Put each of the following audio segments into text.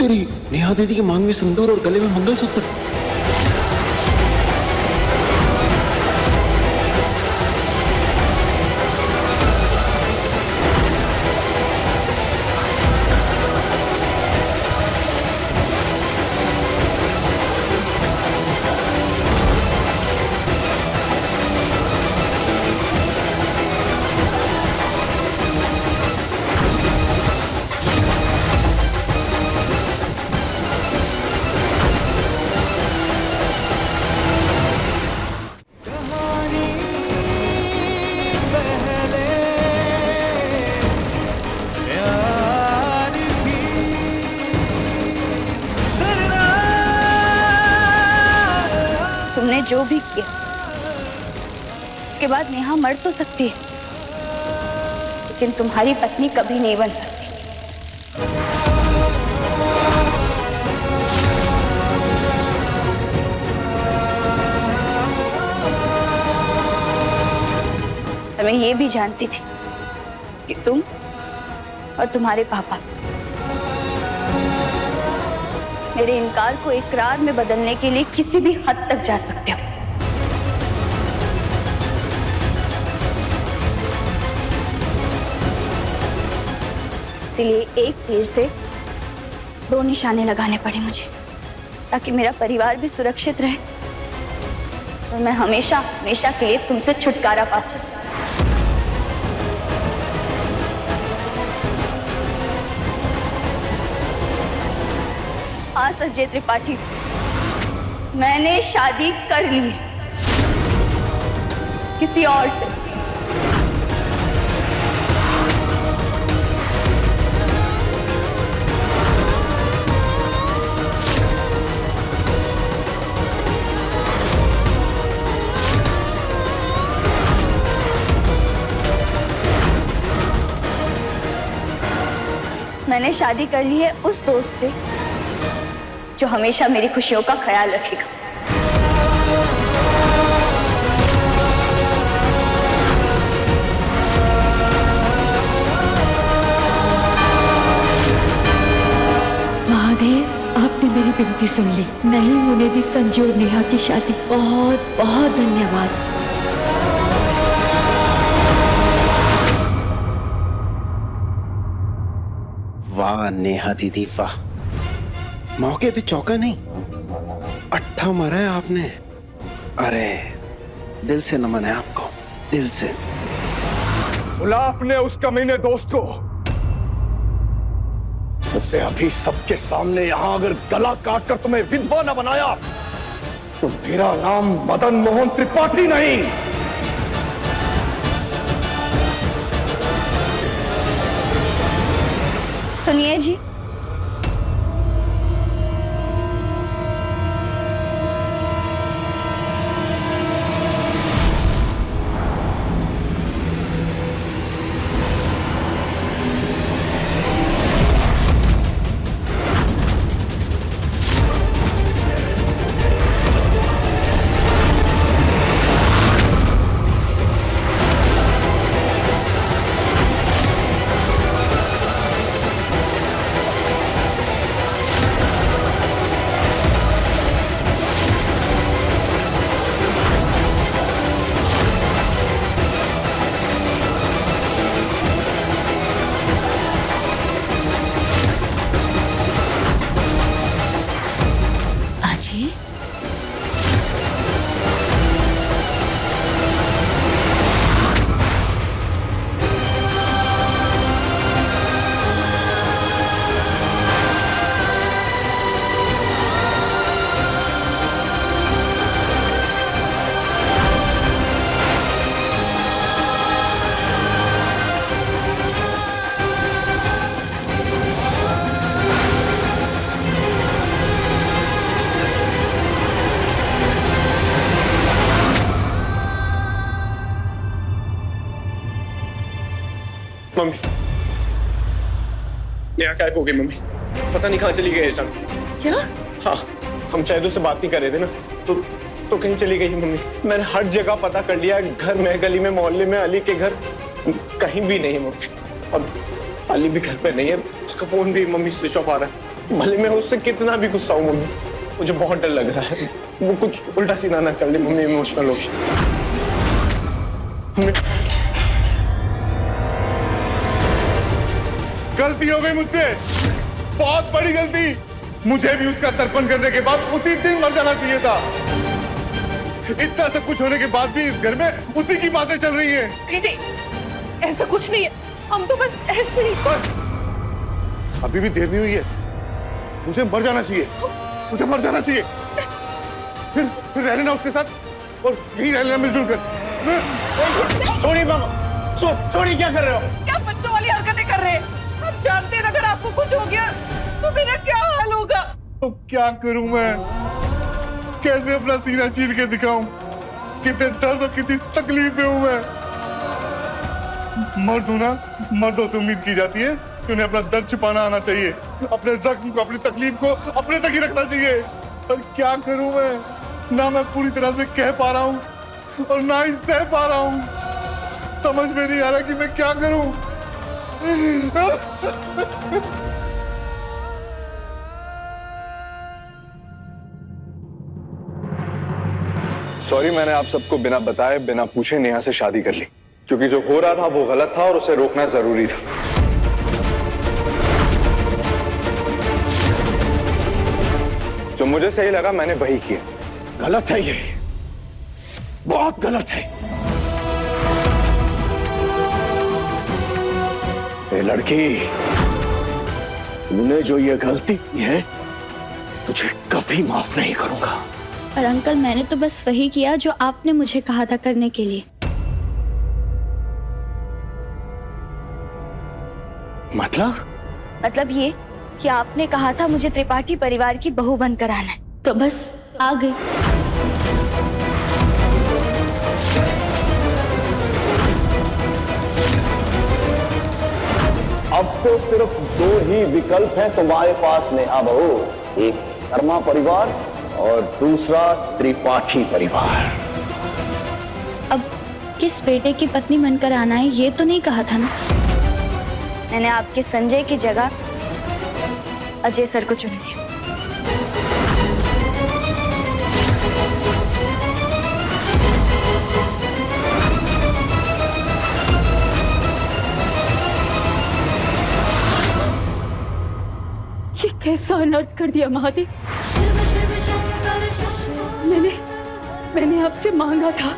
रही नेहा दीदी के मांग में सिंदूर और गले में मंगलसूत्र। तुमने जो भी किया उसके बाद नेहा मर तो सकती है, लेकिन तुम्हारी पत्नी कभी नहीं बन सकती। मैं ये भी जानती थी कि तुम और तुम्हारे पापा मेरे इनकार को इकरार में बदलने के लिए किसी भी हद तक जा सकते हो। इसलिए एक तीर से दो निशाने लगाने पड़े मुझे, ताकि मेरा परिवार भी सुरक्षित रहे और मैं हमेशा हमेशा के लिए तुमसे छुटकारा पा सकूं। हाँ संजय त्रिपाठी, मैंने शादी कर ली है किसी और से। मैंने शादी कर ली है उस दोस्त से जो हमेशा मेरी खुशियों का ख्याल रखेगा। महादेव, आपने मेरी विनती सुन ली, नहीं होने दी संजू और नेहा की शादी। बहुत बहुत धन्यवाद। वाह नेहा दीदी वाह, मौके पे चौका नहीं, अट्ठा मारा है आपने। अरे दिल से नमन है आपको, दिल से। बुला अपने उस कमीने दोस्त को, उसे अभी सबके सामने यहां अगर गला काट कर तुम्हें विधवा न बनाया तो मेरा नाम मदन मोहन त्रिपाठी नहीं। सुनिए जी, मम्मी नेहा गायब हो गई। मम्मी पता नहीं कहाँ चली गई ऐसा। क्या? हाँ, हम शायद उससे बात नहीं कर रहे थे ना, तो कहीं चली गई मम्मी। मैंने हर जगह पता कर लिया, घर में, गली में, मोहल्ले में, अली के घर, कहीं भी नहीं मम्मी। अब अली भी घर पे नहीं है, उसका फोन भी मम्मी स्विच ऑफ आ रहा है। भले मैं उससे कितना भी गुस्सा हूं मम्मी, मुझे बहुत डर लग रहा है वो कुछ उल्टा सीधा ना कर ले। मम्मी इमोशनल होगी। गलती हो गई मुझसे, बहुत बड़ी गलती। मुझे भी उसका तर्पण करने के बाद उसी दिन मर जाना चाहिए था। इतना सब कुछ होने के बाद भी इस घर में उसी की बातें चल रही हैं। दीदी ऐसा कुछ नहीं है, हम तो बस ऐसे ही। बस अभी भी देर नहीं हुई है, मुझे मर जाना चाहिए, मुझे मर जाना चाहिए। फिर रह लेना उसके साथ और यही रह लेना मिलजुल कर। छोड़िए मामा, छोड़िए, क्या कर रहे हो? क्या बच्चों वाली हरकतें कर रहे हैं? आप जानते हैं अगर आपको कुछ हो गया तो मेरा क्या हाल होगा? तो क्या करूं मैं, कैसे अपना सीना चीर के दिखाऊं, कितने दर्द और कितनी तकलीफ में हूं मैं। मर्द हूं ना, मर्दों से उम्मीद की जाती है कि उन्हें अपना दर्द छिपाना आना चाहिए, अपने जख्म को, अपनी तकलीफ को अपने तक ही रखना चाहिए। पर क्या करूं मैं, ना मैं पूरी तरह से कह पा रहा हूं और ना ही सह पा रहा हूं। समझ में नहीं आ रहा कि मैं क्या करूं। सॉरी, मैंने आप सबको बिना बताए बिना पूछे नेहा से शादी कर ली, क्योंकि जो हो रहा था वो गलत था और उसे रोकना जरूरी था। जो मुझे सही लगा मैंने वही किया। गलत है ये, बहुत गलत है। ये लड़की, तूने जो ये गलती की है तुझे कभी माफ नहीं करूंगा। पर अंकल मैंने तो बस वही किया जो आपने मुझे कहा था करने के लिए। मतलब ये कि आपने कहा था मुझे त्रिपाठी परिवार की बहू बनकर आना है, तो बस आ गई। अब तो सिर्फ दो ही विकल्प हैं तुम्हारे पास नेहा बहू, एक शर्मा परिवार और दूसरा त्रिपाठी परिवार। अब किस बेटे की पत्नी बनकर आना है ये तो नहीं कहा था ना। मैंने आपके संजय की जगह अजय सर को चुन लिया। ये कैसा अनर्थ कर दिया महादेव। मैंने आपसे मांगा था,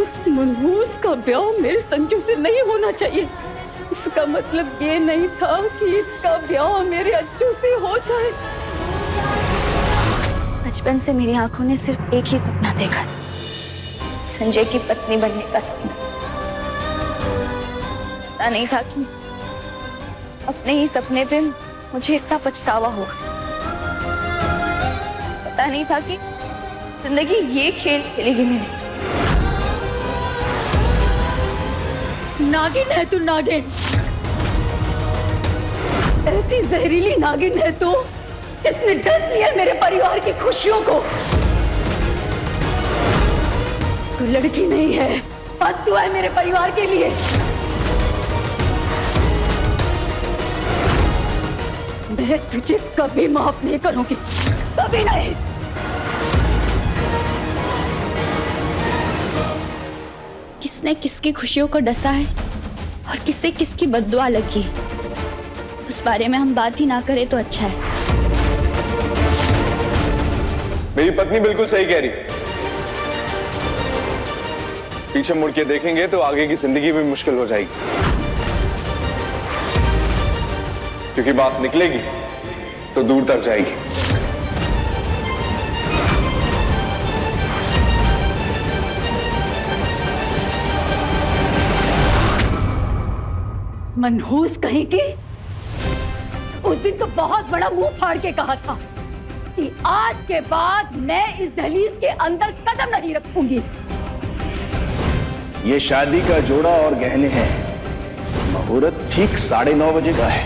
उस मनहूस का ब्याह मेरे संजू से नहीं होना चाहिए। इसका मतलब ये नहीं था कि इसका ब्याह मेरे अच्छू से हो जाए। बचपन से मेरी आंखों ने सिर्फ एक ही सपना देखा, संजय की पत्नी बनने का सपना। पता नहीं था कि अपने ही सपने पे मुझे इतना पछतावा हुआ। पता नहीं था कि जिंदगी ये खेल खेलेगी मेरे साथ। नागिन है तू, नागिन। ऐसी जहरीली नागिन है तू जिसने डस लिया मेरे परिवार की खुशियों को। तू लड़की नहीं है, फालतू है मेरे परिवार के लिए। मैं तुझे कभी माफ नहीं करूंगी, कभी नहीं। किसने किसकी खुशियों को डसा है और किसे किसकी बद्दुआ लगी है, उस बारे में हम बात ही ना करें तो अच्छा है। मेरी पत्नी बिल्कुल सही कह रही। पीछे मुड़ के देखेंगे तो आगे की जिंदगी भी मुश्किल हो जाएगी, क्योंकि बात निकलेगी तो दूर तक जाएगी। मनहूस कहीं की, उस दिन तो बहुत बड़ा मुंह फाड़ के कहा था कि आज के बाद मैं इस दहलीज के अंदर कदम नहीं रखूंगी। ये शादी का जोड़ा और गहने हैं। मुहूर्त ठीक 9:30 बजे का है।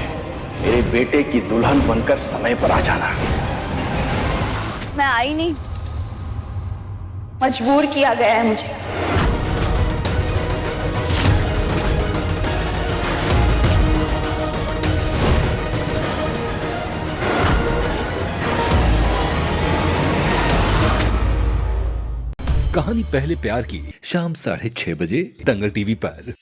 मेरे बेटे की दुल्हन बनकर समय पर आ जाना। मैं आई नहीं, मजबूर किया गया है मुझे। कहानी पहले प्यार की शाम 6:30 बजे दंगल टीवी पर।